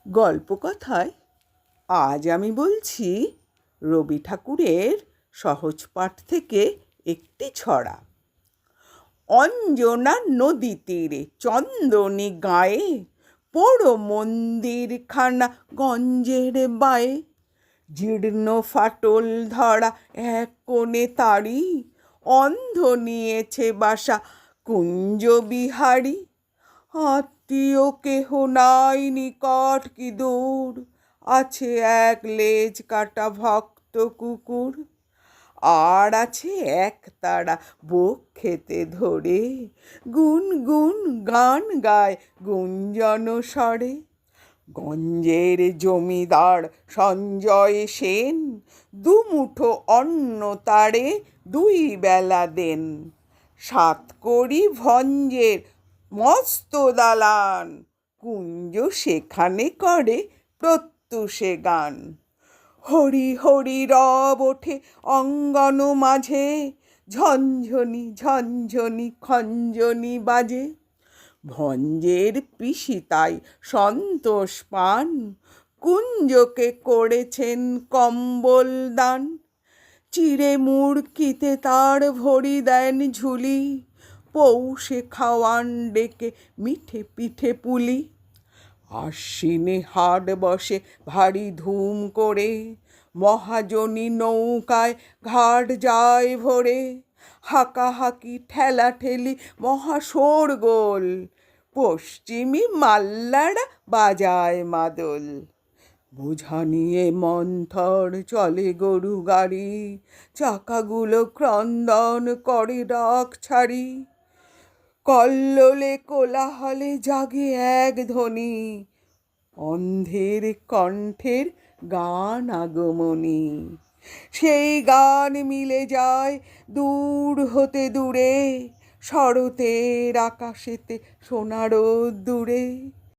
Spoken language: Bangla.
গল্পকথায় আজ আমি বলছি রবি ঠাকুরের সহজ পাঠ থেকে একটি ছড়া। অঞ্জনা নদী তীরে চন্দনী গায়ে পোড়ো মন্দিরখানা গঞ্জের বায়ে, জীর্ণ ফাটল ধরা এক কোণে তারি, অন্ধ নিয়েছে বাসা কুঞ্জ বিহারী। আত্মীয় কেহ নাই নিকট কি দূর, আছে এক লেজ কাটা ভক্ত কুকুর। আর আছে এক তারা বক্ষেতে ধরে, গুন গুন গান গায় গুঞ্জন স্বরে। গঞ্জের জমিদার সঞ্জয় সেন, দুমুঠো অন্ন তারে দুই বেলা দেন। সাতকড়ি ভঞ্জের মস্ত দালান, কুঞ্জ সেখানে করে প্রত্যুষে গান। হরি হরি রব ওঠে অঙ্গন মাঝে, ঝঞ্ঝনি ঝঞ্ঝনি খঞ্জনি বাজে। ভঞ্জের পিসি তাই সন্তোষ পান, কুঞ্জকে করেছেন কম্বল দান। চিড়ে মুড়কিতে তার ভরি দেন ঝুলি, পৌষে খাওয়ান ডেকে মিঠে পিঠে পুলি। আশ্বিনে হাট বসে ভারী ধুম করে, মহাজনী নৌকায় ঘাট যায় ভরে। হাকাহাকি ঠেলা ঠেলি মহা শোরগোল, পশ্চিমী মাল্লারা বাজায় মাদল। বোঝা নিয়ে মন্থর চলে গরু গাড়ি, চাকাগুলো ক্রন্দন করে ডাক ছাড়ি। কল্লোলে কোলাহলে জাগে এক ধ্বনি, অন্ধের কণ্ঠের গান আগমনী। সেই গান মিলে যায় দূর হতে দূরে, শরতের আকাশেতে সোনার দূরে।